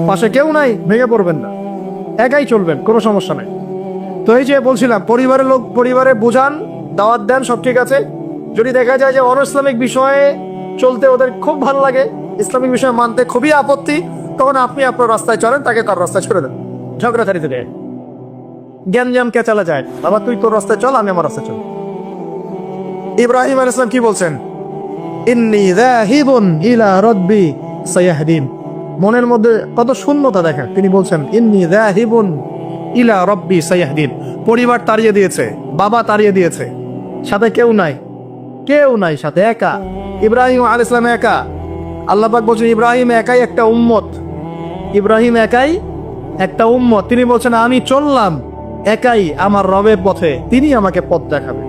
পাশে কেউ নাই, ভেঙে পড়বেন না, একাই চলবেন, কোনো সমস্যা নাই। তো এই যে বলছিলাম, পরিবারের লোক পরিবারে বোঝান, দাওয়াত দেন, সব ঠিক আছে। যদি দেখা যায় যে অন ইসলামিক বিষয়ে চলতে ওদের খুব ভালো লাগে, ইসলামিক বিষয় মানতে খুবই আপত্তি, তখন আপনি আপনার রাস্তায় চলেন, তাকে তার রাস্তায় ছেড়ে দেন। ঝগড়াঝাড়ি থেকে জ্ঞান কে চালা যায়, বাবা তুই তোর রাস্তায় চল, আমি আমার রাস্তায় চল। ইব্রাহিম আলাইহিস সালাম কি বলছেন? ইন্নী যাহিবুন ইলা রাব্বি সায়াহদিন। মনের মধ্যে কত শূন্যতা দেখেন, তিনি বলছেন ইন্নী যাহিবুন ইলা রাব্বি সায়াহদিন। পরিবার তাড়িয়ে দিয়েছে, বাবা তাড়িয়ে দিয়েছে, সাথে কেউ নাই, কেউ নাই সাথে, একা। ইব্রাহিম আলাইহিস সালাম একা। আল্লাহ পাক বলছেন ইব্রাহিম একাই একটা উম্মত, ইব্রাহিম একাই একটা উম্মত। তিনি বলছেন আমি চললাম একাই আমার রবের পথে, তিনি আমাকে পথ দেখাবে।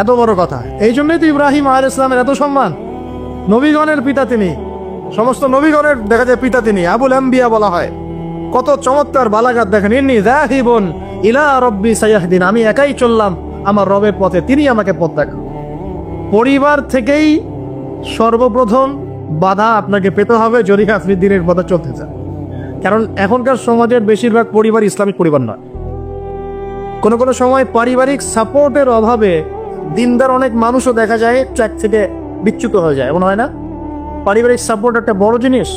এত বড় কথা। এই জন্যই তো ইব্রাহিম আলাইহিস সালামের এত সম্মান। নবীগণের পিতা তিনি, সমস্ত নবীগণের দেখা যায় পিতা তিনি, আবুল আম্বিয়া বলা হয়। কত চমৎকার বালাগাত দেখেন। ইন্নী যাহিবুন ইলা রাব্বি সায়াহদিন, আমি একাই চললাম আমার রবের পথে, তিনি আমাকে পথ দেখাবেন। পরিবার থেকেই সর্বপ্রথম বাধা আপনাকে পেতে হবে যদি আপনি দিনের পথে চলতে চান। কারণ এখনকার সমাজের বেশিরভাগ পরিবার ইসলামিক পরিবার নয়। কোনো কোনো সময় পারিবারিক সাপোর্টের অভাবে দিনদার অনেক মানুষও দেখা যায় ট্র্যাক থেকে বিচ্যুত হয়ে যায়, এমন হয় না? পারিবারিক সাপোর্ট একটা বড় জিনিস।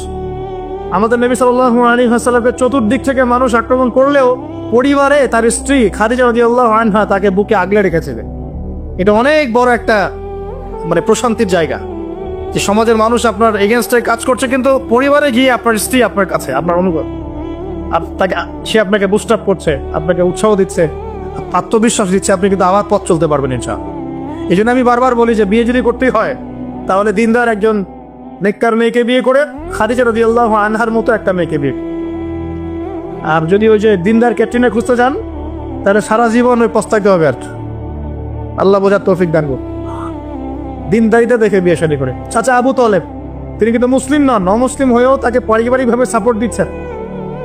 আমাদের নবী সাল্লাল্লাহু আলাইহি ওয়াসাল্লামের চতুর্দিক থেকে মানুষ আক্রমণ করলেও পরিবারে তার স্ত্রী খাদিজা রাদিয়াল্লাহু আনহা তাকে বুকে আগলে রেখেছিলেন। এটা অনেক বড় একটা প্রশান্তির জায়গা, যে সমাজের মানুষ আপনার এগেনস্টে কাজ করছে, কিন্তু পরিবারে গিয়ে আপনার স্ত্রী আপনার কাছে, আপনার অনুভব, তাকে সে আপনাকে বুস্ট আপ করছে, আপনাকে উৎসাহ দিচ্ছে, আত্মবিশ্বাস দিচ্ছে, আপনি কিন্তু আবার পথ চলতে পারবেন ইনশাআল্লাহ। এই জন্য আমি বারবার বলি যে বিয়ে যদি করতেই হয় তাহলে দিনদার একজন নেককার মেয়েকে বিয়ে করে খাদিজা রাদিয়াল্লাহু আনহার মতো একটা মেয়েকে বিয়ে। আর যদি ওই যে দিনদার ক্যাটরিনা খুঁজতে যান তাহলে সারা জীবন ওই পস্তাইতে হবে। আর আল্লাহ বোঝার তৌফিক দান করুন। দিনদারিতা দেখে বিয়ে শাদী করে। চাচা আবু তালেব তিনি কিন্তু মুসলিম নন, অমুসলিম হয়েও তাকে পারিবারিকভাবে সাপোর্ট দিচ্ছেন।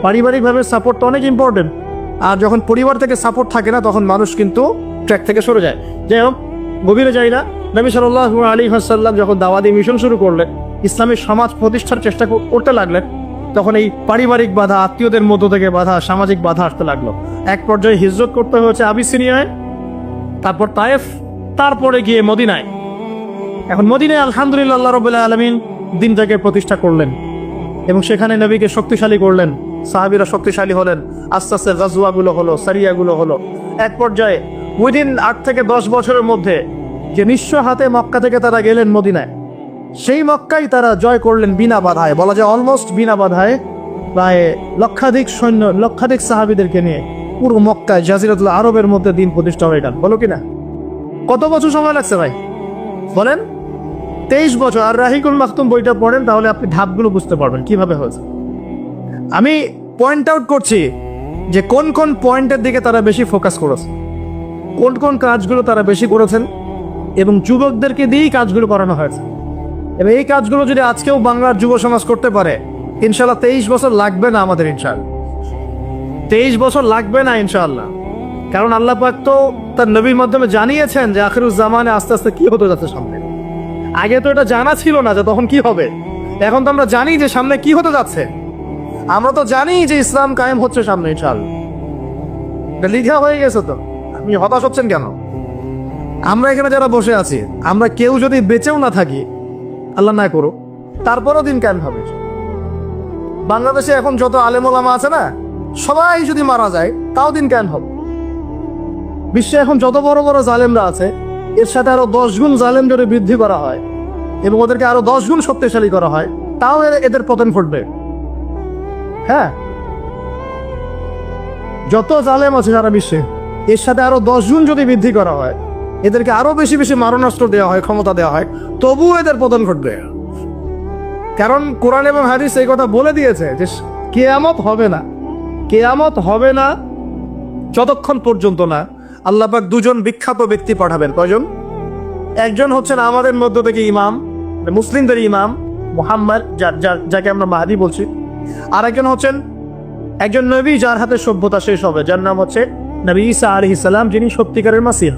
পারিবারিকভাবে সাপোর্টটা অনেক ইম্পর্টেন্ট। আর যখন পরিবার থেকে সাপোর্ট থাকে না তখন মানুষ কিন্তু ট্র্যাক থেকে সরে যায়। যাই হোক, গভীরে যাই না। নবী সাল্লাল্লাহু আলাইহি ওয়াসাল্লাম যখন দাওয়াতি মিশন শুরু করলেন, ইসলামের সমাজ প্রতিষ্ঠার চেষ্টা করতে লাগলেন, তখন এই পারিবারিক বাধা, আত্মীয়দের মধ্য থেকে বাধা, সামাজিক বাধা আসতে লাগলো। এক পর্যায়ে হিজরত করতে হয়েছে আবিসিনিয়ায়, তারপর তায়েফ, তারপরে গিয়ে মদিনায়। এখন মদিনায় আলহামদুলিল্লাহ আল্লাহ রাব্বুল আলামিন দিনটাকে প্রতিষ্ঠা করলেন এবং সেখানে নবীকে শক্তিশালী করলেন, সাহাবীরা শক্তিশালী হলেন, আস্তে আস্তে গাজওয়াগুলো হলো, সারিয়াগুলো হলো। এক পর্যায়ে উইদিন 8 থেকে 10 বছরের মধ্যে যে নিঃস্ব হাতে মক্কা থেকে তারা গেলেন মদিনায়, সেই মক্কাই তারা জয় করলেন বিনা বাধায়, বলা যায় অলমোস্ট বিনা বাধায়। প্রায় লক্ষাধিক সৈন্য, লক্ষাধিক সাহাবীদেরকে নিয়ে পুরো মক্কায় জাজিরাতুল আরবের মধ্যে দিন প্রতিষ্ঠা হয়ে গেল। বলো কিনা? কত বছর সময় লাগছে ভাই বলেন? 23 বছর। আর রাহিকুল মাকতুম বইটা পড়েন তাহলে আপনি ধাপগুলো বুঝতে পারবেন কিভাবে হয়েছে। আমি পয়েন্ট আউট করছি যে কোন কোন পয়েন্টের দিকে তারা বেশি ফোকাস করেছে, কোন কোন কাজগুলো তারা বেশি করেছেন, এবং যুবকদেরকে দিয়েই কাজগুলো করানো হয়েছে। এবং এই কাজগুলো যদি আজকেও বাংলার যুব সমাজ করতে পারে, ইনশাল্লাহ 23 বছর লাগবে না আমাদের, ইনশাল্লাহ 23 বছর লাগবে না ইনশাআল্লাহ। কারণ আল্লাহ পাক তো তার নবীর মাধ্যমে জানিয়েছেন যে আখিরুজ জামানে আস্তে আস্তে কি হতে যাচ্ছে সামনে। আগে তো এটা জানা ছিল না যে তখন কি হবে, এখন তো আমরা জানি যে সামনে কি হতে যাচ্ছে। আমরা তো জানি যে ইসলাম কায়েম হচ্ছে সামনে ইনশাআল্লাহ, এটা লিখা হয়ে গেছে। তো আপনি হতাশ হচ্ছেন কেন? আমরা এখানে যারা বসে আছি, আমরা কেউ যদি বেঁচেও না থাকি, আল্লাহ না করো, তারপরও দিন কায়েম হবে। বাংলাদেশে এখন যত আলেম ওলামা আছে না, সবাই যদি মারা যায় তাও দিন কায়েম হবে। বিশ্বে এখন যত বড় বড় জালেমরা আছে, এর সাথে আরো 10 গুণ জালেম যদি বৃদ্ধি করা হয় এবং ওদেরকে আরো 10 গুণ শক্তিশালী করা হয়, তাও এদের পতন ঘটবে। হ্যাঁ, যত জালেম আছে সারা বিশ্বে, এর সাথে আরো 10 গুণ যদি বৃদ্ধি করা হয়, এদেরকে আরো বেশি বেশি মারণাস্ত্র দেওয়া হয়, ক্ষমতা দেওয়া হয়, তবুও এদের পতন ঘটবে। কারণ কোরআন এবং হাদিস এই কথা বলে দিয়েছে যে কিয়ামত হবে না, কিয়ামত হবে না যতক্ষণ পর্যন্ত না আল্লাহ পাক 2 জন বিখ্যাত ব্যক্তি পাঠাবেন। কয়জন? একজন হচ্ছেন আমাদের মধ্য থেকে ইমাম, মুসলিমদের ইমাম মুহাম্মদ, যাকে আমরা মাহদী বলছি। আর একজন হচ্ছেন একজন নবী যার হাতে সভ্যতা শেষ হবে, যার নাম হচ্ছে নবী ঈসা আলাইহিস সালাম, যিনি সত্যিকারের মাসিহ।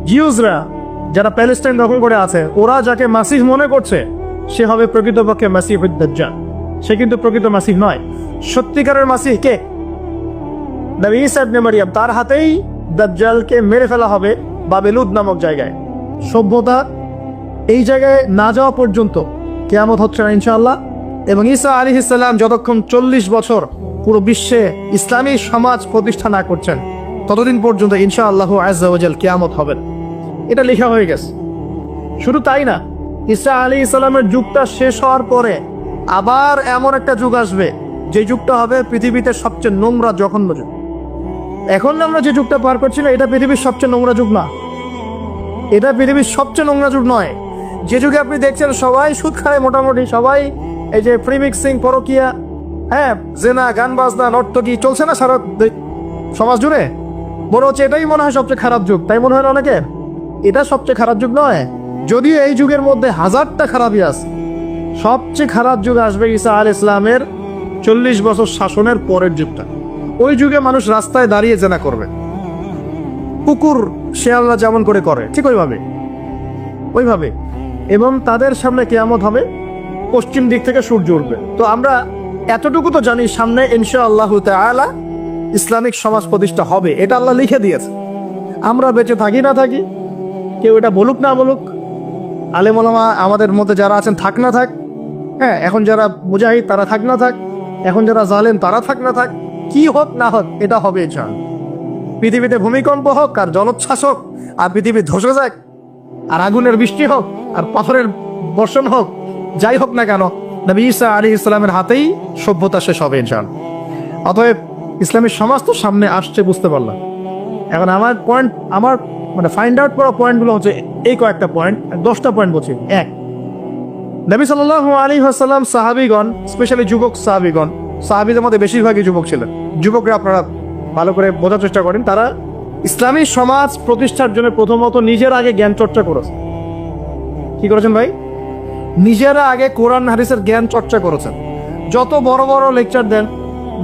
জিউসরা যারা প্যালেস্টাইন দখল করে আছে, ওরা যাকে মাসিহ মনে করছে, সে হবে প্রকৃতপক্ষে মাসিহুদ দাজ্জাল। সে কিন্তু প্রকৃত মাসিহ নয়। সত্যিকারের মাসিহ কে? নবী ঈসা ইবনে মারইয়াম। তার হাতেই দাজ্জালকে মেরে ফেলা হবে বাবেলুদ নামক জায়গায়। সভ্যতা এই জায়গায় না যাওয়া পর্যন্ত কিয়ামত হচ্ছে না ইনশাআল্লাহ। এবং ঈসা আলাইহিস সালাম যতক্ষণ 40 বছর পুরো বিশ্বে ইসলামী সমাজ প্রতিষ্ঠা না করছেন ততদিন পর্যন্ত ইনশাআল্লাহ আযজা ওয়া জাল কিয়ামত হবে। এটা লেখা হয়ে গেছে। শুধু তাই না, ঈসা আলাইহিস সালামের যুগটা শেষ হওয়ার পরে আবার এমন একটা যুগ আসবে যে যুগটা হবে পৃথিবীতে সবচেয়ে নোংরা জঘন্য যুগ। এখন আমরা যে যুগটা পার করছি না, এটা পৃথিবীর সবচেয়ে নোংরা যুগ না। এটা পৃথিবীর সবচেয়ে নোংরা যুগ নয়। যে যুগে আপনি দেখছেন সবাই সুদ খায়, মোটামুটি সবাই এই যে প্রিমিক্সিং, পরকিয়া, হ্যাঁ, জেনা, গান বাজনা, নর্তকী চলছে না সারা সমাজ জুড়ে। মনে হচ্ছে এটাই মনে হয় সবচেয়ে খারাপ যুগ, তাই মনে হয় না অনেকে? এটা সবচেয়ে খারাপ যুগ নয়। যদিও এই যুগের মধ্যে হাজারটা খারাপই আছে, সবচেয়ে খারাপ যুগ আসবে ঈসা আলাইহিস সালামের 40 বছর শাসনের পরের যুগটা। ওই যুগে মানুষ রাস্তায় দাঁড়িয়ে জেনা করবে, কুকুর শেয়ালরা যেমন করে ঠিক ওইভাবে। এবং তাদের সামনে কিয়ামত হবে, পশ্চিম দিক থেকে সূর্য উঠবে। তো আমরা এতটুকু তো জানি সামনে ইনশাআল্লাহু তাআলা ইসলামিক সমাজ প্রতিষ্ঠা হবে, এটা আল্লাহ লিখে দিয়েছে। আমরা বেঁচে থাকি না থাকি, কেউ এটা বলুক না বলুক, আলেম ওলামা আমাদের মধ্যে যারা আছেন থাক না থাক, হ্যাঁ, এখন যারা মুজাহিদ তারা থাক না থাক, এখন যারা জালেম তারা থাক না থাক, কি হোক না হোক এটা হবে ইনশাআল্লাহ। পৃথিবীতে ভূমিকম্প হোক আর জলোচ্ছ্বাস হোক আর পৃথিবী ধসে যাক আর আগুনের বৃষ্টি হোক আর পাথরের বর্ষণ হোক, যাই হোক না কেন নবী ঈসা আলাইহিস সালামের হাতেই সভ্যতা শেষ হবে ইনশাআল্লাহ। অতএব ইসলামী সমাজ তো সামনে আসছে, বুঝতে পারলাম। এখন আমার মানে ফাইন্ড আউট করা পয়েন্টগুলো হচ্ছে এই কয়েকটা পয়েন্ট, 10টা পয়েন্ট বলছি। 1, নবী সাল্লাল্লাহু আলাইহি ওয়াসাল্লাম সাহাবীগণ, স্পেশালি যুবক সাহাবীগণ, সাহাবীদের মধ্যে বেশিরভাগই যুবক ছিলেন। যুবকরা আপনারা ভালো করে বোঝার চেষ্টা করেন, তারা ইসলামী সমাজ প্রতিষ্ঠার জন্য প্রথমত নিজের আগে জ্ঞান চর্চা করেছে। কি করেছেন ভাই? নিজেরা আগে কোরআন হাদিসের জ্ঞান চর্চা করেছেন। যত বড় বড় লেকচার দেন,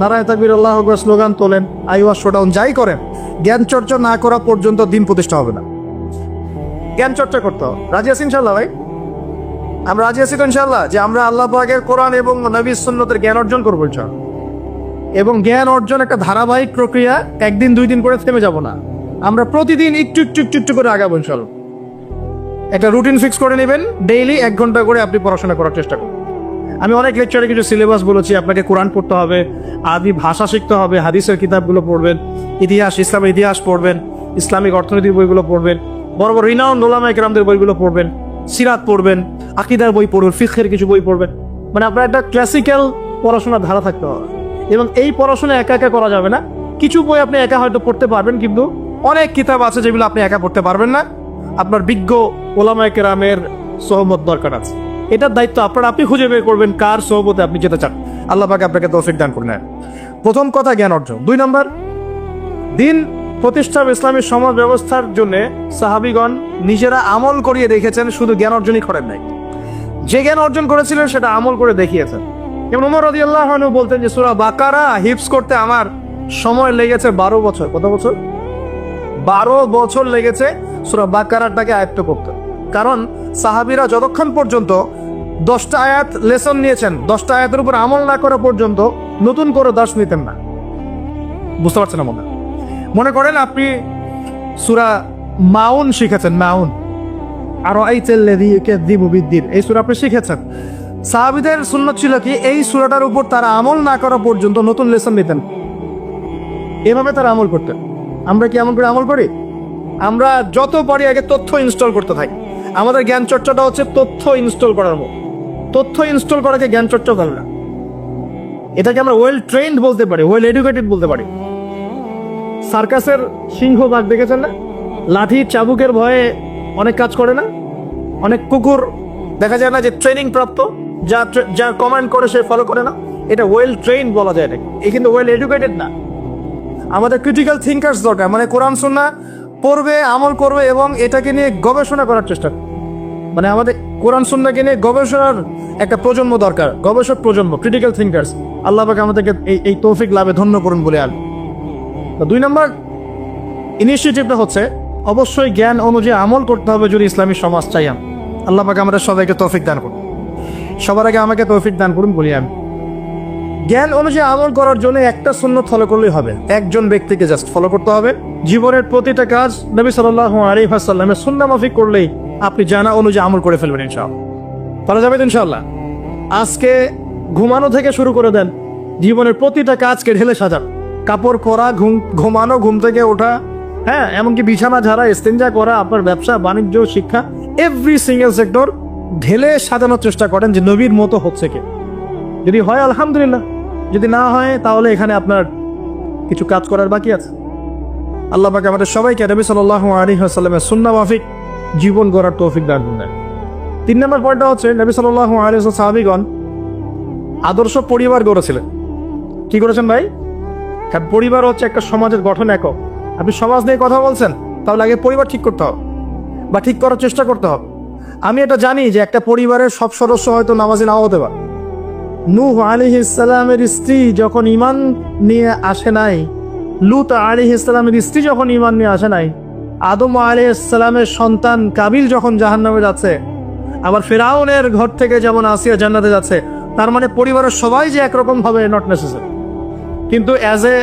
নারায়ে তাকবীর, আল্লাহু আকবার স্লোগান তোলেন, আইওয়াজ শোডাউন যাই করেন, জ্ঞান চর্চা না করা পর্যন্ত দিন প্রতিষ্ঠা হবে না। জ্ঞান চর্চা করতে হবে। রাজি আছি ইনশাআল্লাহ ভাই? আমরা রাজি আছি তো ইনশাআল্লাহ যে আমরা আল্লাহ পাকের কোরআন এবং নবীর সুন্নতের জ্ঞান অর্জন করবো ইনশাআল্লাহ। এবং জ্ঞান অর্জন একটা ধারাবাহিক প্রক্রিয়া, একদিন 2 দিন করে থেমে যাব না। আমরা প্রতিদিন একটু করে আগাবো ইনশাআল্লাহ। একটা রুটিন ফিক্স করে নেবেন, ডেইলি 1 ঘন্টা করে আপনি পড়াশোনা করার চেষ্টা করুন। আমি অনেক লেকচারে কিছু সিলেবাস বলেছি, আপনাকে কোরআন পড়তে হবে, আরবি ভাষা শিখতে হবে, হাদিসের কিতাবগুলো পড়বেন, ইতিহাস, ইসলামের ইতিহাস পড়বেন, ইসলামিক অর্থনীতির বইগুলো পড়বেন, বড় বড় রিনাউন্ড উলামায়ে কেরামদের বইগুলো পড়বেন, সিরাত পড়বেন, আকীদার বই পড়বেন, ফিকহের কিছু বই পড়বেন। মানে আপনার একটা ক্লাসিক্যাল পড়াশোনার ধারা থাকতে হবে। এবং এই পড়াশোনা একা একা করা যাবে না। কিছু বই আপনি একা হয়তো পড়তে পারবেন, কিন্তু অনেক কিতাব আছে যেগুলো আপনি একা পড়তে পারবেন না। আপনার বিজ্ঞ উলামায়ে কেরামের সোহবত দরকার আছে। এটার দায়িত্ব আপনার, আপনি খুঁজে বের করবেন কার সোহবতে আপনি যেতে চান। আল্লাহ পাক আপনাকে তৌফিক দান করুন। প্রথম কথা জ্ঞান অর্জন। 2 নম্বর, দিন প্রতিষ্ঠা ইসলামী সমাজ ব্যবস্থার জন্য সাহাবীগণ নিজেরা আমল করিয়ে দেখেছেন, শুধু জ্ঞান অর্জনই করেন নাই। যে জ্ঞান অর্জন করেছিলেন সেটা আমল করে দেখিয়েছেন। যেমন ওমর রাদিয়াল্লাহু আনহু বলতেন যে সূরা বাকারা হিফজ করতে আমার সময় লেগেছে 12 বছর। কত বছর? 12 বছর লেগেছে সূরা বাকারাটাকে আয়ত্ত করতে। কারণ সাহাবীরা যতক্ষণ পর্যন্ত 10টা আয়াত লেসন নিয়েছেন, 10টা আয়াতের উপর আমল না করা পর্যন্ত নতুন করে দাস নিতেন না। বুঝতে পারছেন না? মনে করেন আপনি সূরা মাউন শিখেছেন, মাউন আর এই সূরা আপনি শিখেছেন। সাহাবীদের সুন্নাত ছিল কি, এই সূরাটার উপর তারা আমল না করা পর্যন্ত নতুন লেসন নিতেন। এভাবে তারা আমল করতেন। আমরা কি এমন করে আমল করি? আমরা যত পারি আগে তথ্য ইনস্টল করতে থাকি। আমাদের জ্ঞান চর্চাটা হচ্ছে তথ্য ইনস্টল করার মতো। তথ্য ইনস্টল করাকে জ্ঞান চর্চা বলে না। এটাকে আমরা ওয়েল ট্রেন্ড বলতে পারি, ওয়েল এডুকেটেড বলতে পারি। সার্কাসের সিংহ বাঘ দেখেছেন না? লাঠি চাবুকের ভয়ে অনেক কাজ করে না? অনেক কুকুর দেখা যায় না যে ট্রেনিং প্রাপ্ত, যা কমান্ড করে সে ফলো করে না? এটা ওয়েল ট্রেন্ড বলা যায় নাকি? এই কিন্তু ওয়েল এডুকেটেড না। আমাদের ক্রিটিক্যাল থিঙ্কার্স দরকার, মানে কোরআন সুন্নাহ পড়বে, আমল করবে এবং এটাকে নিয়ে গবেষণা করার চেষ্টা করবে। মানে আমাদের কোরআন সুন্নাহকে নিয়ে গবেষণার একটা প্রজন্ম দরকার, গবেষক প্রজন্ম, ক্রিটিক্যাল থিঙ্কার্স। আল্লাহ পাক আমাদেরকে এই তৌফিক লাভে ধন্য করুন বলে আন। তো 2 নম্বর ইনিশিয়েটিভটা হচ্ছে অবশ্যই জ্ঞান অনুযায়ী আমল করতে হবে যদি ইসলামী সমাজ চাই। আল্লাহ পাক আমাদের সবাইকে তৌফিক দান করুন। সবার আগে আমাকে তৌফিক দান করুন বলি আমি। জ্ঞান অনুযায়ী আমল করার জন্য একটা সুন্নাত ফলো করলেই হবে, একজন ব্যক্তিকে জাস্ট ফলো করতে হবে। জীবনের প্রতিটা কাজ নবী সাল্লাল্লাহু আলাইহি ওয়াসাল্লামের সুন্নাহ মাফিক করলেই আপনি জানা অনুযায়ী আমল করে ফেলবেন ইনশাআল্লাহ। পারা যাবে তো ইনশাআল্লাহ। আজকে ঘুমানো থেকে শুরু করে দেন, জীবনের প্রতিটা কাজকে ঢেলে সাজান। কাপড় পরা, ঘুমানো, ঘুম থেকে ওঠা, হ্যাঁ, এমনকি বিছানা ঝাড়া, ইস্তেঞ্জা করা, আপনার ব্যবসা বাণিজ্য, শিক্ষা, এভরি সিঙ্গেল সেক্টর ঢেলে সাজানোর চেষ্টা করেন যে নবীর মতো হচ্ছে কি। যদি হয় আলহামদুলিল্লাহ, যদি না হয় তাহলে এখানে আপনার কিছু কাজ করার বাকি আছে। আল্লাহ পাক আমাদের সবাইকে নবী সাল্লাল্লাহু আলাইহি ওয়াসাল্লামের সুন্নাহ মাফিক জীবন গড়ার তৌফিক দান করুন। 3 নম্বর পয়েন্টটা হচ্ছে নবী সাল্লাল্লাহু আলাইহি ওয়াসাল্লাম সাহাবীগণ আদর্শ পরিবার গড়েছিলেন। কি করেছেন ভাই? হ্যাঁ, পরিবার হচ্ছে একটা সমাজের গঠন একক। আপনি সমাজ নিয়ে কথা বলছেন, তাহলে আগে পরিবার ঠিক করতে হবে বা ঠিক করার চেষ্টা করতে হবে। আমি এটা জানি যে একটা পরিবারের সব সদস্য হয়তো নামাজি নাও হতে পারে। নূহ আলাইহিস সালামের স্ত্রী যখন ঈমান নিয়ে আসে নাই, লূত আলাইহিস সালামের স্ত্রী যখন ঈমান নিয়ে আসে নাই, আদম আলাইহিস সালামের সন্তান কাবিল যখন জাহান্নামে যাচ্ছে, আবার ফিরআউনের ঘর থেকে যেমন আসিয়া জান্নাতে যাচ্ছে, তার মানে পরিবারের সবাই যে একরকম ভাবে নট নেসেসারি। কিন্তু অ্যাজ এ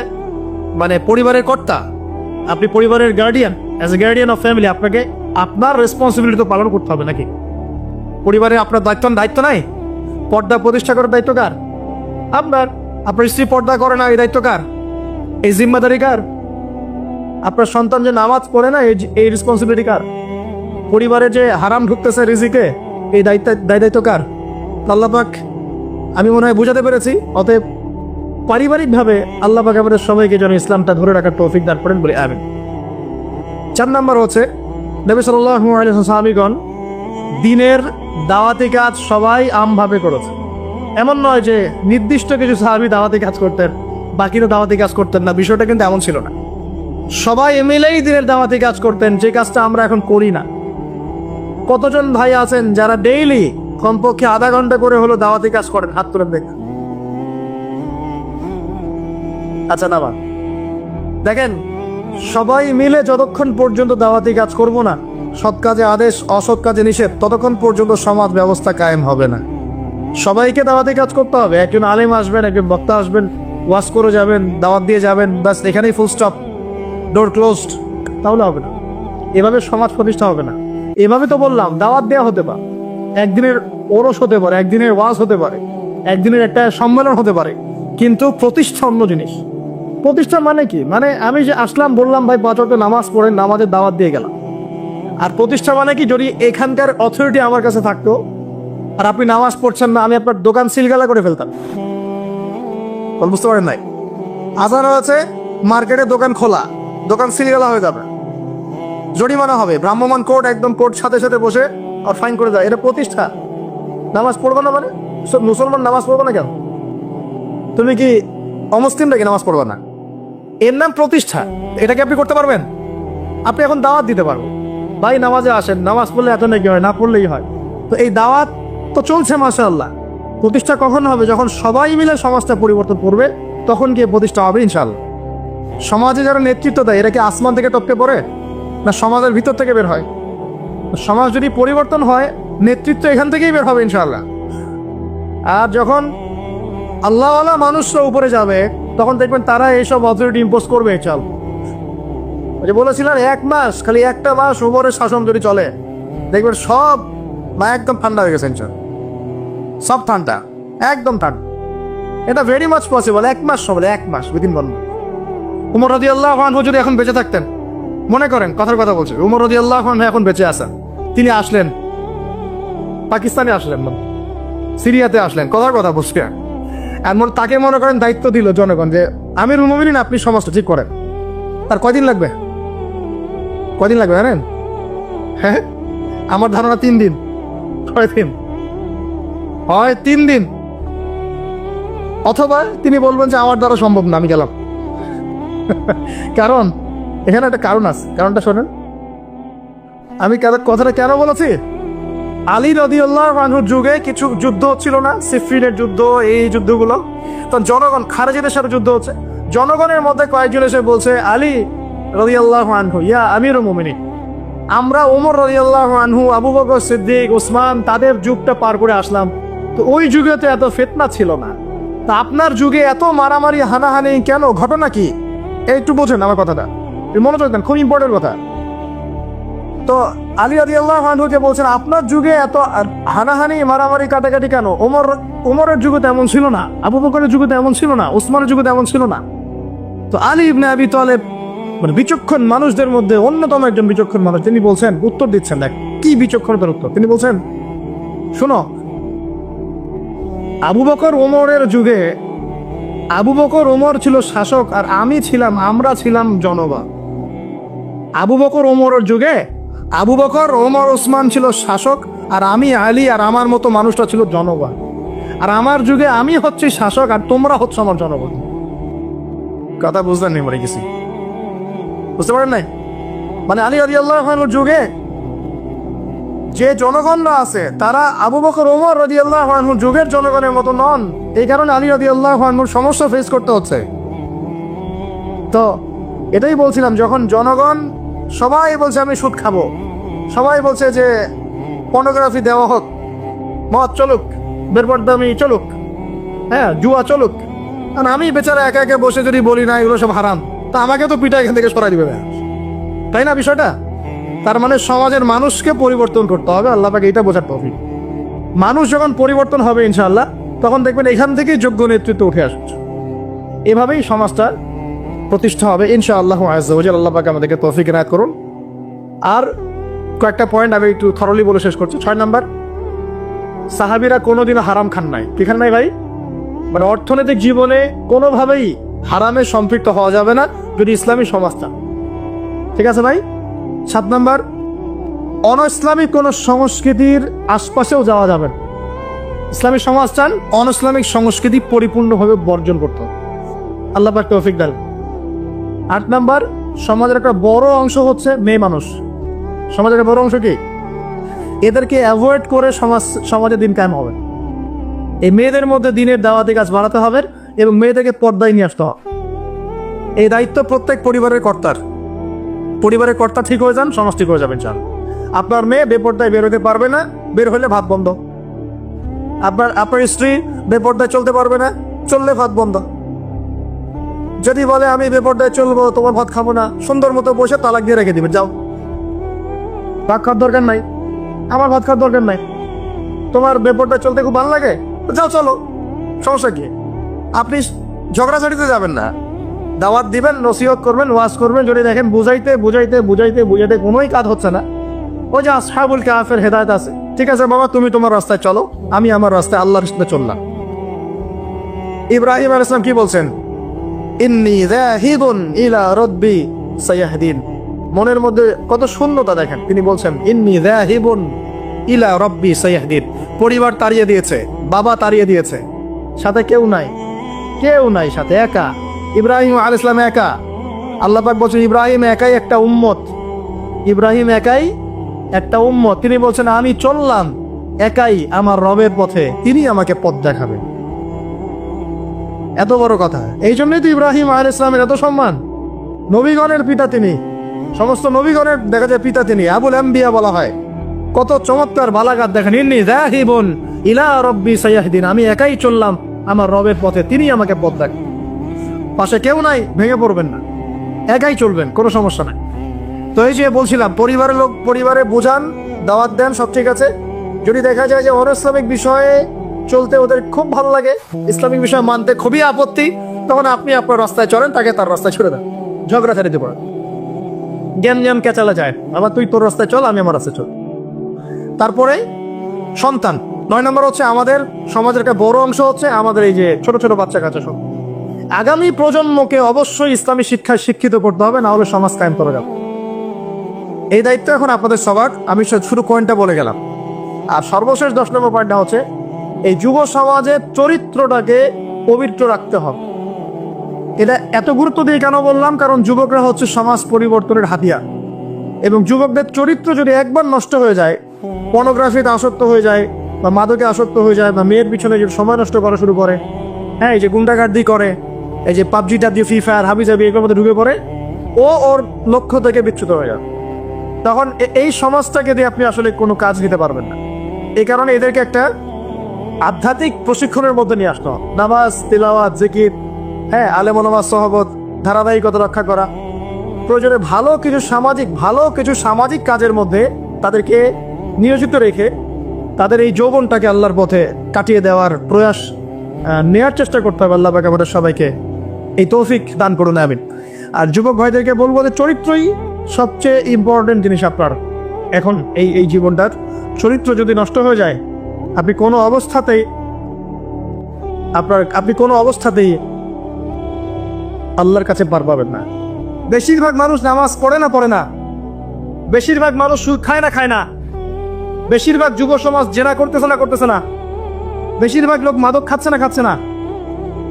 পরিবারের কর্তা, আপনি পরিবারের guardian, as a guardian of family, আপনাকে আপনার রেসপন্সিবিলিটি তো পালন করতে হবে নাকি? পরিবারে আপনার দায়িত্ব নাই? পর্দা প্রতিষ্ঠা করার দায়িত্ব কার? আপনার স্ত্রী পর্দা করে না, এই দায়িত্ব কার? এই জিম্মাদারি কার? আপনার সন্তান যে নামাজ পড়ে না, এই রেসপন্সিবিলিটি কার? পরিবারে যে হারাম ঢুকতেছে রিজিকে, এই দায়িত্ব কার? আল্লাহ পাক, আমি মনে হয় বুঝাতে পেরেছি। অতএব পারিবারিকভাবে আল্লাহ পাক আমাদের সবাইকে যেন ইসলামটা ধরে রাখার তৌফিক দান করেন বলে আমিন। 4 নম্বর হচ্ছে নবী সাল্লাল্লাহু আলাইহি ওয়াসাল্লাম সাহাবীগণ দিনের দাওয়াতি কাজ সবাই আমভাবে করেছে। এমন নয় যে নির্দিষ্ট কিছু সাহাবী দাওয়াতি কাজ করতেন, বাকিরা দাওয়াতি কাজ করতেন না, বিষয়টা কিন্তু এমন ছিল না। সবাই মিলেই দিনের দাওয়াতি কাজ করতেন, যে কাজটা আমরা এখন করি না। কতজন ভাই আছেন যারা ডেইলি কমপক্ষে আধা ঘন্টা করে হলো দাওয়াতি কাজ করেন? হাত তুলে দেখেন। আচ্ছা না, দেখেন, সবাই মিলে যতক্ষণ পর্যন্ত দাওয়াতি কাজ করব না, সৎ কাজে আদেশ, অসৎ কাজে নিষেধ, ততক্ষণ পর্যন্ত সমাজ ব্যবস্থা কায়েম হবে না। সবাইকে দাওয়াতি কাজ করতে হবে। একজন আলেম আসবেন, একজন বক্তা আসবেন, ওয়াজ করে যাবেন, দাওয়াত দিয়ে যাবেন, ব্যাস এখানেই ফুল স্টপ, ডোর ক্লোজড, তাহলে হবে না। এভাবে সমাজ প্রতিষ্ঠা হবে না। এভাবে তো বললাম দাওয়াত দেওয়া হতে পারে, একদিনের ওরস হতে পারে, একদিনের ওয়াজ হতে পারে, একদিনের একটা সম্মেলন হতে পারে, কিন্তু প্রতিষ্ঠা অন্য জিনিস। প্রতিষ্ঠা মানে কি? মানে আমি যে আসলাম, বললাম ভাই 5 ওয়াক্ত নামাজ পড়েন, নামাজের দাওয়াত দিয়ে গেলাম। আর প্রতিষ্ঠা মানে কি? যদি এখানকার অথরিটি আমার কাছে থাকতো আর আপনি নামাজ পড়ছেন না, আমি আপনার দোকান সিলগালা করে ফেলতাম। বুঝতে পারেন নাই? আজান হয়েছে, মার্কেটে দোকান খোলা, দোকান সিলগালা হয়ে যাবে, জরিমানা হবে, ভ্রাম্যমাণ কোর্ট, একদম কোর্ট সাথে সাথে বসে আর ফাইন করে দেয়। এটা প্রতিষ্ঠা। নামাজ পড়বো না মানে? মুসলমান নামাজ পড়বো না কেন? তুমি কি অমুসলিম নাকি নামাজ পড়বো না? এর নাম প্রতিষ্ঠা। এটাকে আপনি করতে পারবেন? আপনি এখন দাওয়াত দিতে পারবেন, ভাই নামাজে আসেন, নামাজ পড়লে এত নাকি হয়, না পড়লেই হয়। তো এই দাওয়াত তো চলছে মাশাআল্লাহ। প্রতিষ্ঠা কখন হবে? যখন সবাই মিলে সমাজটা পরিবর্তন করবে, তখন গিয়ে প্রতিষ্ঠা হবে ইনশাআল্লাহ। সমাজে যারা নেতৃত্ব দেয়, এরা কি আসমান থেকে টপকে পড়ে, না সমাজের ভিতর থেকে বের হয়? সমাজ যদি পরিবর্তন হয়, নেতৃত্ব এখান থেকেই বের হবে ইনশাআল্লাহ। আর যখন আল্লাহওয়ালা মানুষরা উপরে যাবে, তখন দেখবেন তারা এইসব অথরিটি ইম্পোজ করবে। চল, যে বলেছিলেন 1 মাস, খালি একটা মাস উপরের শাসন যদি চলে, দেখবেন সব একদম ঠান্ডা হয়ে গেছে। সব ঠান্ডা, একদম ঠান্ডা। এটা ভেরি মাচ পসিবল। 1 মাস সবলে, 1 মাস বিদিন বন্ধ। উমর রাদিয়াল্লাহু আনহু যদি এখন বেঁচে থাকতেন, মনে করেন কথার কথা বলছে, উমর রাদিয়াল্লাহু আনহু এখন বেঁচে আছেন, তিনি আসলেন পাকিস্তানে, আসলেন না সিরিয়াতে, আসলেন, কথার কথা বসকে, এমন তাকে মনে করেন দায়িত্ব দিল জনগণ যে আমিরুল মুমিনিন, আপনি সমাজটা ঠিক করেন। তার কয়দিন লাগবে? কয়দিন লাগবে জানেন? হ্যাঁ, আমার ধারণা 3 দিন। কয়দিন হয়? 3 দিন। অথবা তিনি বলবেন যে আমার দ্বারা সম্ভব না, আমি গেলাম। কারণ এখানে একটা কারণ আছে, কারণটা শোনেন। আমি কথাটা কেন বলেছি? আলী রাদিয়াল্লাহু আনহুর যুগে কিছু যুদ্ধ হচ্ছিল না, সিফিনের যুদ্ধ, এই যুদ্ধগুলো, তখন জনগণ, খারেজিদের সাথে যুদ্ধ হচ্ছে, জনগণের মধ্যে কয়েকজন এসে বলছে, আলী রাদিয়াল্লাহু আনহু, ইয়া আমিরুল মুমিনিন, আমরা ওমর রাদিয়াল্লাহু আনহু, আবু বকর সিদ্দিক, উসমান, তাদের যুগটা পার করে আসলাম, তো ওই যুগে তো এত ফিতনা ছিল না, তা আপনার যুগে এত মারামারি হানাহানি কেন, ঘটনা কি? একটু বোঝেন আমার কথাটা, মনোযোগ দেন, খুব ইম্পর্টেন্ট কথা। তো আলী রাদিয়াল্লাহু আনহু যে বলছেন আপনার যুগে এত হানাহানি মারামারি কাটাকাটি কেন, ওমরের যুগে তো এমন ছিল না, আবু বকরের যুগে তো এমন ছিল না, উসমানের যুগে তো এমন ছিল না। তো আলী ইবনে আবি তালেব মানে বিচক্ষণ মানুষদের মধ্যে অন্যতম একজন বিচক্ষণ মানুষ, তিনি বলছেন, উত্তর দিচ্ছেন, দেখ কি বিচক্ষণতার উত্তর। তিনি বলছেন, শোনো, আবু বকর ওমরের যুগে আবু বকর ওমর ছিল শাসক আর আমরা ছিলাম জনগণ। আবু বকর ওমরের যুগে আবু বকর ওমর ওসমান ছিল শাসক আর আমি আলী আর আমার মতো মানুষটা ছিল জনগণ। আর আমার যুগে আমি হচ্ছি শাসক আর তোমরা হচ্ছে আমার জনগণ। কথা বুঝলেন নি? মরে গেছি, বুঝতে পারেন নাই? মানে আলী রাদিয়াল্লাহু আনহুর যুগে যে জনগণরা আছে তারা আবু বকর ওমর রাদিয়াল্লাহু আনহুর যুগের জনগণের মতো নন। এই কারণে আলী রাদিয়াল্লাহু আনহুর সমস্যা ফেস করতে হচ্ছে। তো এটাই বলছিলাম, যখন জনগণ সবাই বলছে আমি সুদ খাবো, সবাই বলছে যে পর্নোগ্রাফি দেওয়া হোক, মদ চলুক, বেরপরদামি চলুক, হ্যাঁ জুয়া চলুক, আর আমি বেচারা একা একা বসে যদি বলি না এগুলো সব হারাম, তা আমাকে তো পিঠা এখান থেকে সরাই দিবে, তাই না বিষয়টা? তার মানে সমাজের মানুষকে পরিবর্তন করতে হবে, আল্লাহ পাক এইটা বোঝার তৌফিক। মানুষ যখন পরিবর্তন হবে ইনশাআল্লাহ, তখন দেখবেন এখান থেকেই যোগ্য নেতৃত্ব উঠে আসছে। এভাবেই সমাজটা প্রতিষ্ঠা হবে ইনশাআল্লাহ আযজা ওয়া জাল্লা। আল্লাহ পাক আমাদেরকে তৌফিক ইনায়াত করুন। আর কয়েকটা পয়েন্ট আমি একটু থরলি বলে শেষ করছি। 6 নাম্বার, সাহাবীরা কোনোদিনও হারাম খান নাই। কি খান নাই ভাই? মানে অর্থনৈতিক জীবনে কোনোভাবেই হারামে সম্পৃক্ত হওয়া যাবে না যদি ইসলামী সমাজটা, ঠিক আছে ভাই? 7 নাম্বার, অনইসলামিক কোন সংস্কৃতির আশপাশেও যাওয়া যাবে না। ইসলামী সমাজ চান, অনইসলামিক সংস্কৃতি পরিপূর্ণভাবে বর্জন করতে হবে। আল্লাহ পাক তৌফিক দান। 8 নাম্বার, সমাজের একটা বড় অংশ হচ্ছে মেয়ে মানুষ। সমাজের একটা বড় অংশ কি? এদেরকে অ্যাভয়েড করে সমাজে দিন কায়েম হবে। এই মেয়েদের মধ্যে দিনের দাওয়াতি কাজ বাড়াতে হবে এবং মেয়েদেরকে পর্দায় নিয়ে আসতে হবে। এই দায়িত্ব প্রত্যেক পরিবারের কর্তার। পরিবারের কর্তা ঠিক হয়ে যান, সমাজ ঠিক হয়ে যাবেন। চান আপনার মেয়ে বেপর্দায় বের হতে পারবে না, বের হলে ভাত বন্ধ। আপনার স্ত্রী বেপর্দায় চলতে পারবে না, চললে ভাত বন্ধ। যদি বলে আমি বেপর্দায় চলবো, তোমার ভাত খাবো না, সুন্দর মতো বসে তালাক দিয়ে রেখে দিবেন, যাও, ভাত খাওয়ার দরকার নাই, আমার ভাত খাওয়ার দরকার নাই। তোমার বেপর্দায় চলতে খুব ভালো লাগে, যাও চলো, সমস্যা কি? আপনি ঝগড়াঝাড়িতে যাবেন না, দাওয়াত দিবেন, নসিহত করবেন, ওয়াজ করবেন। যদি দেখেন বুঝাইতে কোনোই কাজ হচ্ছে না, ওই যে আসহাবুল কাহফের হেদায়েত আছে, ঠিক আছে বাবা তুমি তোমার রাস্তায় চলো, আমি আমার রাস্তায় আল্লাহর রাস্তায় চললাম। ইব্রাহিম আলাইহিস সালাম কি বলছেন? ইন্নী যাহিবুন ইলা রাব্বি সায়াহদিন। মনের মধ্যে কত শূন্যতা দেখেন, তিনি বলছেন ইন্নী যাহিবুন ইলা রাব্বি সায়াহদিন। পরিবার তাড়িয়ে দিয়েছে, বাবা তাড়িয়ে দিয়েছে, সাথে কেউ নাই, সাথে একা। ইব্রাহিম আলাইহিস সালাম একা। আল্লাহ পাক বলছেন ইব্রাহিম একাই একটা উম্মত, তিনি বলছেন আমি চললাম একাই আমার রবের পথে, তিনি আমাকে পথ দেখাবেন। এত বড় কথা। এই জন্যই তো ইব্রাহিম আলাইহিস সালামের এত সম্মান। নবীগণের পিতা তিনি, সমস্ত নবীগণের দেখা যায় পিতা তিনি, আবুল আম্বিয়া বলা হয়। কত চমৎকার বালাগাত দেখেন। ইন্নী যাহিবুন ইলা রাব্বি সায়াহদিন, আমি একাই চললাম আমার রবের পথে, তিনি আমাকে পথ দেখাবেন। পাশে কেউ নাই, ভেঙে পড়বেন না, একাই চলবেন, কোনো সমস্যা নাই। তো এই যে বলছিলাম, পরিবারের লোক পরিবারে বোঝান, দাওয়াত দেন, সব ঠিক আছে। যদি দেখা যায় যে অনইসলামিক বিষয়ে চলতে ওদের খুব ভালো লাগে, ইসলামিক বিষয় মানতে খুবই আপত্তি, তখন আপনি আপনার রাস্তায় চলেন, তাকে তার রাস্তায় ছেড়ে দেন, ঝগড়া ছাড়িতে পারেন। জ্ঞান কেচালা যায়, আবার তুই তোর রাস্তায় চল, আমি আমার রাস্তায় চল। তারপরে সন্তান। 9 নম্বর হচ্ছে আমাদের সমাজের একটা বড় অংশ হচ্ছে আমাদের এই যে ছোট ছোট বাচ্চা কাচ্চা সব। আগামী প্রজন্মকে অবশ্যই ইসলামী শিক্ষায় শিক্ষিত করতে হবে, না হলে সমাজ কায়েম করা যাবে। এই দায়িত্ব এখন আপনাদের সবার। আমি শুরু পয়েন্টটা বলে গেলাম। আর সর্বশেষ 10 নম্বর পয়েন্টটা হচ্ছে এই যুব সমাজের চরিত্রটাকে পবিত্র রাখতে হবে। এটা এত গুরুত্ব দিয়ে কেন বললাম? কারণ যুবকরা হচ্ছে সমাজ পরিবর্তনের হাতিয়ার, এবং যুবকদের চরিত্র যদি একবার নষ্ট হয়ে যায়, পর্নোগ্রাফিতে আসক্ত হয়ে যায়, বা মাদকে আসক্ত হয়ে যায়, বা মেয়ের পিছনে যে সময় নষ্ট করা শুরু করে, হ্যাঁ এই যে গুন্ডাগার্দি করে, এই যে পাবজি টাবজি ফ্রি ফায়ার হাবিজাবি এগুলোর মধ্যে ঢুকে পড়ে, ওর লক্ষ্য থেকে বিচ্যুত হয়ে যায়, তখন এই সমাজটাকে দিয়ে আপনি আসলে কোনো কাজ নিতে পারবেন না। এই কারণে এদেরকে একটা আধ্যাত্মিক প্রশিক্ষণের মধ্যে নিয়ে আসতে হবে। নামাজ, তিলাওয়াত, জিকির, হ্যাঁ, আলেম ওলামা সহবত, ধারাবাহিকতা রক্ষা করা, প্রয়োজনে ভালো কিছু সামাজিক কাজের মধ্যে তাদেরকে নিয়োজিত রেখে তাদের এই যৌবনটাকে আল্লাহর পথে কাটিয়ে দেওয়ার প্রয়াস নেওয়ার চেষ্টা করতে হবে। আল্লাহ পাক আমাদের সবাইকে এই তৌফিক দান করুন, আমিন। আর যুবক ভাইদেরকে বলবো যে চরিত্রই সবচেয়ে ইম্পর্টেন্ট জিনিস। আপনার এখন এই জীবনটার চরিত্র যদি নষ্ট হয়ে যায়, আপনি কোনো অবস্থাতেই আল্লাহর কাছে পার পাবেন না। বেশিরভাগ মানুষ নামাজ পড়ে না, বেশিরভাগ মানুষ সুদ খায় না, বেশিরভাগ যুব সমাজ জেনা করতেছে না, বেশিরভাগ লোক মাদক খাচ্ছে না।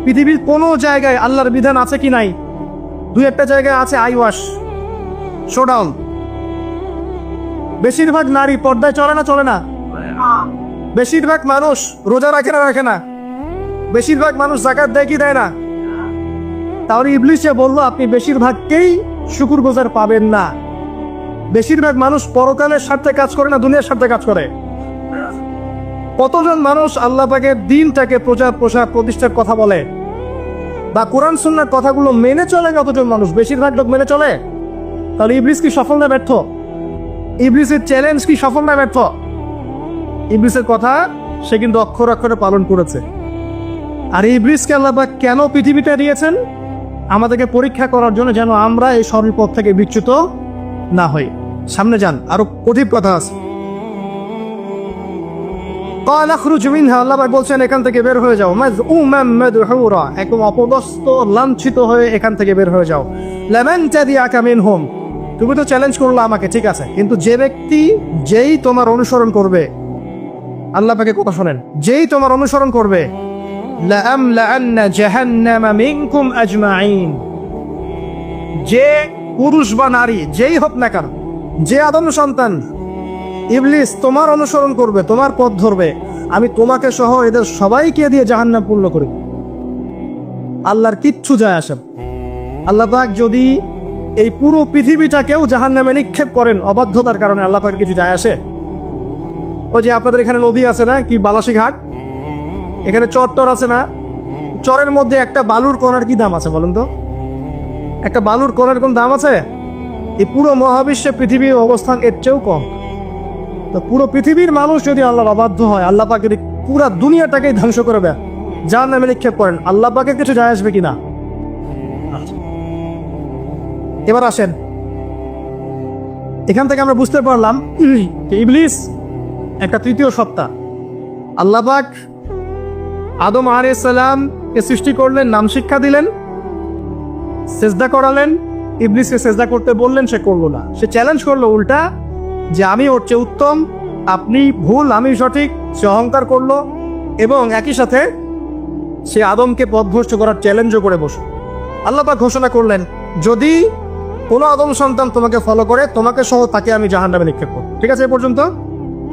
পৃথিবীর কোনো জায়গায় আল্লাহর বিধান আছে কি নাই? দুই একটা জায়গায় আছে আই ওয়াশ, শোডাউন। বেশিরভাগ নারী পর্দায় চলে না, বেশিরভাগ মানুষ রোজা রাখে না, বেশিরভাগ মানুষ যাকাত দেয় কি দেয় না। তাহলে ইবলিসে বললো আপনি বেশিরভাগকেই শুকরগুজার পাবেন না। বেশিরভাগ মানুষ পরকালের স্বার্থে কাজ করে না, দুনিয়ার স্বার্থে কাজ করে। কতজন মানুষ আল্লাহ পাকের দ্বীনটাকে প্রচার প্রতিষ্ঠার কথা বলে বা কোরআন সুন্নাহর কথাগুলো মেনে চলে? কতজন মানুষ? বেশিরভাগ লোক মেনে চলে। তাহলে ইবলিস কি সফল না ব্যর্থ? ইবলিসের চ্যালেঞ্জ কি সফল না ব্যর্থ? ইবলিসের কথা সে কিন্তু অক্ষরে অক্ষরে পালন করেছে। আর ইবলিসকে আল্লাহ পাক কেন পৃথিবীতে দিয়েছেন? আমাদেরকে পরীক্ষা করার জন্য, যেন আমরা এই সরল পথ থেকে বিচ্যুত না হই। সামনে যান, আরো কঠিন কথা আছে। আল্লাহ পাক বলছেন এখান থেকে বের হয়ে যাও, একদম অপদস্থ লাঞ্ছিত হয়ে এখান থেকে বের হয়ে যাও। তুমি তো চ্যালেঞ্জ করলো আমাকে, ঠিক আছে, কিন্তু যে ব্যক্তি যেই তোমার অনুসরণ করবে, আল্লাহ পাকে কথা শোনেন, যেই তোমার অনুসরণ করবে, যে পুরুষ বা নারী যেই হোক না কেন, যে আদম সন্তান, ইবলিস তোমার অনুসরণ করবে, তোমার পথ ধরবে, আমি তোমাকে সহ এদের সবাইকে দিয়ে জাহান্নাম পূর্ণ করি। আল্লাহর কিচ্ছু যায় আসে। আল্লাহ পাক যদি এই পুরো পৃথিবীটাকেও জাহান্নামে নিক্ষেপ করেন অবাধ্যতার কারণে, আল্লাহ পাকের কিছু যায় আসে? ওই যে আপনাদের এখানে নদী আছে না, কি বালাসী ঘাট, এখানে চর আছে না, চরের মধ্যে একটা বালুর কণার কি দাম আছে বলুন তো? একটা বালুর কণার কোন দাম আছে? এই পুরো মহাবিশ্বে পৃথিবীর অবস্থান এর চেয়েও কম। তো পুরো পৃথিবীর মানুষ যদি আল্লাহর অবাধ্য হয়, আল্লাহ পাক যদি পুরা দুনিয়াটাকেই ধ্বংস করে দেয়, জাহান্নামে নিক্ষেপ করেন, আল্লাহ পাকের কিছু যায় আসবে কিনা? এবার আসেন, এখান থেকে আমরা বুঝতে পারলাম ইবলিস একটা তৃতীয় সত্তা। আল্লাহ পাক আদম আলাইহিস সালামকে সৃষ্টি করলেন, নাম শিক্ষা দিলেন, সেজদা করালেন, ইবলিসকে সেজদা করতে বললেন, সে করলো না। সে চ্যালেঞ্জ করলো উল্টা, যে আমি ওর চেয়ে উত্তম, আপনি ভুল, আমি সঠিক। সে অহংকার করলো এবং একই সাথে সে আদমকে পথভ্রষ্ট করার চ্যালেঞ্জও করে বসল। আল্লাহ পাক ঘোষণা করলেন, যদি কোনো আদম সন্তান তোমাকে ফলো করে, তোমাকে সহ তাকে আমি জাহান্নামে নিক্ষেপ করব। ঠিক আছে, এ পর্যন্ত।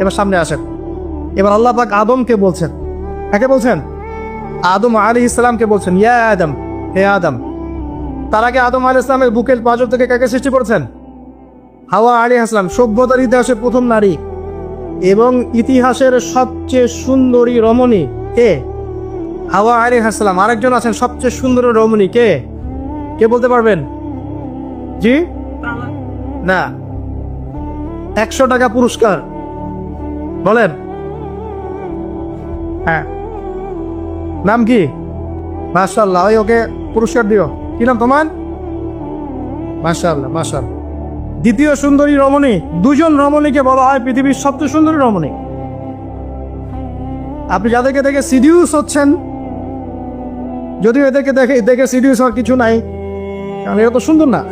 এবার সামনে আসেন। এবার আল্লাহ পাক আদমকে বলছেন, কাকে বলছেন? আদম আলাইহিস সালামকে বলছেন, ইয়া আদম, হে আদম। তার আগে আদম আলাইহিস সালামের বুকের পাঁজর থেকে কাকে সৃষ্টি করেছেন? হাওয়া আলাইহিস সালাম, সভ্যতার ইতিহাসে প্রথম নারী এবং ইতিহাসের সবচেয়ে সুন্দরী রমণী কে? হাওয়া আলাইহিস সালাম। আরেকজন আছেন সবচেয়ে সুন্দর রমণী, কে? কে বলতে পারবেন? জি না, 100 টাকা পুরস্কার বলেন। হ্যাঁ, নাম কি? মাশাআল্লাহ, ওই ওকে পুরস্কার দিও। কি নাম তোমার? মাশাআল্লাহ, মাশাআল্লাহ। দ্বিতীয় সুন্দরী রমণী, দুজন রমণীকে বলা হয় পৃথিবীর সবচেয়ে সুন্দরী রমণী। আপনি যাদেরকে দেখে সিডিউস হচ্ছেন, যদিও এদেরকে দেখে সিডিউস হওয়ার কিছু নাই, কারণ এরা তো সুন্দর না,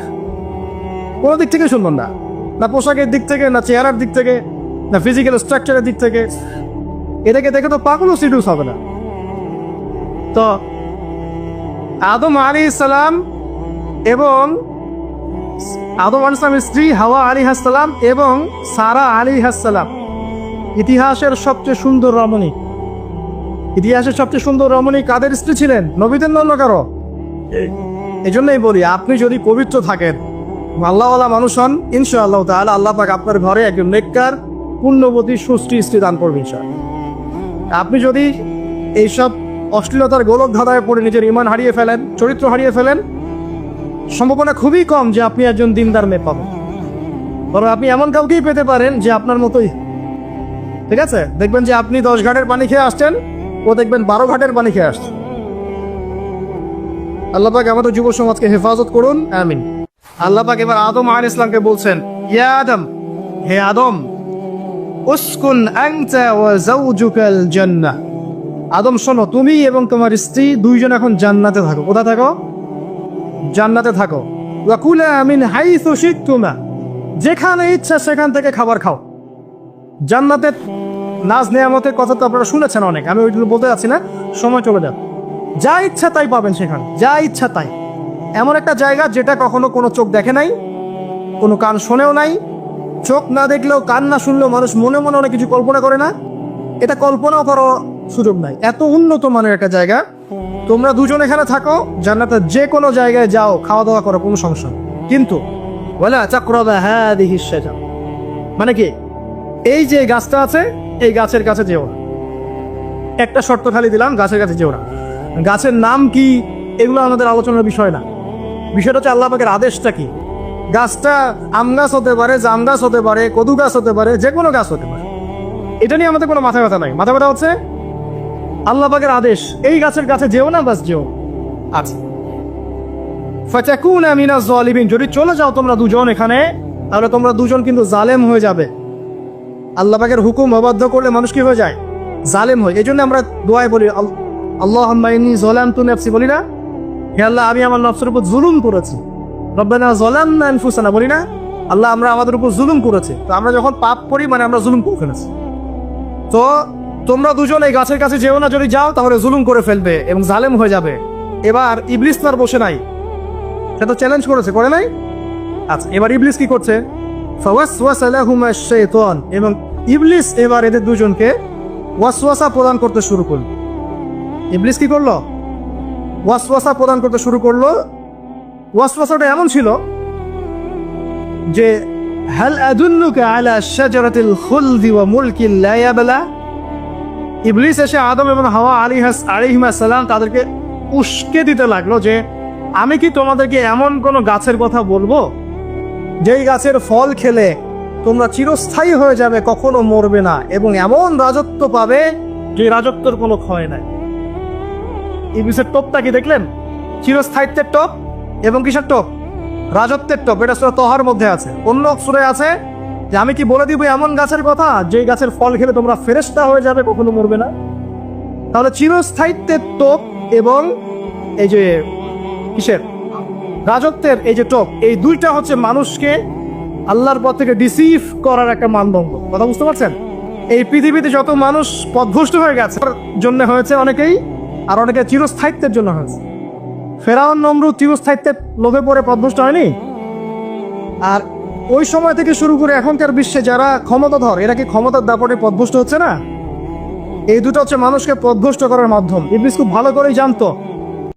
কোনো দিক থেকে সুন্দর না, না পোশাকের দিক থেকে, না চেহারার দিক থেকে, না ফিজিক্যাল স্ট্রাকচারের দিক থেকে। এদেরকে দেখে তো পাগলও সিডিউস হবে না। তো আদম আলাইহিস সালাম এবং আদম আলাইহিস সালামের স্ত্রী হাওয়া আলাইহিস সালাম এবং সারা আলাইহিস সালাম ইতিহাসের সবচেয়ে সুন্দর রমণী। ইতিহাসের সবচেয়ে সুন্দর রমণী কাদের স্ত্রী ছিলেন? নবীদের অন্য কারো। এই জন্যই বলি, আপনি যদি পবিত্র থাকেন, আল্লাহওয়ালা মানুষ হন, ইনশাআল্লাহ তাআলা আল্লাহ পাক আপনার ঘরে একজন নেককার, পুণ্যবতী, সুষ্টি স্ত্রী দান করবেন ইনশাআল্লাহ। আপনি যদি এইসব অশ্লীলতার গোলক ধাঁধায় পড়ে নিজের ঈমান হারিয়ে ফেলেন, চরিত্র হারিয়ে ফেলেন, সম্ভাবনা খুবই কম যে আপনি একজন দিনদার মেয়ে পাবেন। বরং আপনি এমন কাউকেই পেতে পারেন যে আপনার মতোই, ঠিক আছে? দেখবেন যে আপনি 10 ঘাটের পানি খেয়ে আসছেন, ও দেখবেন 12 ঘাটের পানি খেয়ে আসছে। আল্লাহ পাক আমাদের যুব সমাজকে হেফাজত করুন, আমিন। আল্লাহ পাক এবার আদম আলাইহিস সালামকে বলছেন, ইয়া আদম, হে আদম, উসকুন আনতা ওয়া যাওজুকাল জান্নাহ। আদম শোনো, তুমি এবং তোমার স্ত্রী দুইজন এখন জান্নাতে থাকো। কোথায় থাকো? জান্নাতে থাকো। ওয়া কুলা মিন হাইসু শিতুমা, যেখানে ইচ্ছা সেখান থেকে খাবার খাও। জান্নাতের নাজ নেয়ামতের কথা তো আপনারা শুনেছেন অনেক, আমি ওইগুলো বলতে যাচ্ছি না, সময় চলে যাবে। যা ইচ্ছা তাই পাবেন সেখানে, যা ইচ্ছা তাই। এমন একটা জায়গা যেটা কখনো কোনো চোখ দেখে নাই, কোনো কান শোনেও নাই। চোখ না দেখলেও, কান না শুনলেও মানুষ মনে মনে অনেক কিছু কল্পনা করে না, এটা কল্পনাও করার সুযোগ নাই। এত উন্নত মানের একটা জায়গা। তোমরা দুজন এখানে থাকো, জান্নাতে যে কোনো জায়গায় যাও, খাওয়া দাওয়া করো, কোনো সমস্যা নেই। কিন্তু ওয়ালা তাকরাবা হাদিহিশ শাজার, মানে কি, এই যে গাছটা আছে এই গাছের কাছে যেও না। একটা শর্ত খালি দিলাম, গাছের কাছে যেও না। গাছের নাম কি এগুলো আমাদের আলোচনার বিষয় না। বিষয়টা হচ্ছে আল্লাহ পাকের আদেশটা কি। গাছটা আম গাছ হতে পারে, জাম গাছ হতে পারে, কদু গাছ হতে পারে, যে কোনো গাছ হতে পারে। এটা নিয়ে আমাদের কোনো মাথা ব্যথা নাই। মাথা ব্যথা হচ্ছে আল্লাহ পাকের আদেশ, এই গাছের কাছে যেও না, বাস যেও। আচ্ছা, ফাতাকুনা মিনাজ জালিমিন, যদি চলে যাও তোমরা দুজন এখানে, তাহলে তোমরা দুজন কিন্তু জালেম হয়ে যাবে। আল্লাহ পাকের হুকুম অবাধ্য করলে মানুষ কি হয়ে যায়? জালেম হয়। এই জন্য আমরা দোয়ায় বলি, আল্লাহুম্মা ইন্নী যালামতু নাফসি, বলি না? হে আল্লাহ, আমি আমার নফসের উপর জুলুম করেছি। রব্বানা যালামনা আনফুসানা, বলি না? আল্লাহ, আমরা আমাদের উপর জুলুম করেছি। তো আমরা যখন পাপ করি মানে আমরা জুলুম করে ফেলেছি। তো তোমরা দুজন এই গাছের কাছে যেও না, যদি যাও তাহলে জুলুম করে ফেলবে এবং জালেম হয়ে যাবে। এবার ইবলিস তো আর বসে নাই, সে তো চ্যালেঞ্জ করেছে, করে নাই? আচ্ছা, এবার ইবলিস কি করছে? ফাওয়াসওয়াসা লাহুমা শাইতান, এবং ইবলিস এবার এদের দুজনকে ওয়াসওয়াসা প্রদান করতে শুরু করলো। ইবলিস কি করলো? ওয়াসওয়াসা প্রদান করতে শুরু করলো। ওয়াসওয়াসাটা এমন ছিল যে, হাল আদুল্লুকা আলা শাজারাতিল খুলদি ওয়া মুলকিন লা ইয়াবলা। ইবলিস এসে আদম এবং হাওয়া আলাইহিস সালাম তাদেরকে উস্কে দিতে লাগলো যে, আমি কি তোমাদেরকে এমন কোন গাছের কথা বলবো যেই গাছের ফল খেলে তোমরা চিরস্থায়ী হয়ে যাবে, কখনো মরবে না, এবং এমন রাজত্ব পাবে যে রাজত্বের কোনো ক্ষয় নাই। ইবলিসের টোপটা কি দেখলেন? চিরস্থায়িত্বের টোপ এবং কিসের টোপ? রাজত্বের টোপ। এটা সূরা তহার মধ্যে আছে। অন্য সূরায় আছে যে, আমি কি বলে দিব এমন গাছের কথা যেই গাছের ফল খেলে তোমরা ফেরেশতা হয়ে যাবে, কখনো মরবে না। তাহলে চিরস্থায়িত্বের টোপ এবং এই যে কিসের রাজত্বের এই যে টোপ, এই দুইটা হচ্ছে মানুষকে আল্লাহর পথ থেকে ডিসিভ করার একটা মানদণ্ড। কথা বুঝতে পারছেন? এই পৃথিবীতে যত মানুষ পথভ্রষ্ট হয়ে গেছে জন্য হয়েছে অনেকেই, আর অনেকে চিরস্থায়িত্বের জন্য হয়েছে। ফেরাউন নমরুদ চিরস্থায়িত্বের লোভে পড়ে পথভ্রষ্ট হয়নি? আর ওই সময় থেকে শুরু করে এখনকার বিশ্বে যারা ক্ষমতাধর, এরা কি ক্ষমতার দাপটে পথভ্রষ্ট হচ্ছে না? এই দুটো হচ্ছে মানুষকে পথভ্রষ্ট করার মাধ্যম। ইবলিস খুব ভালো করেই জানতো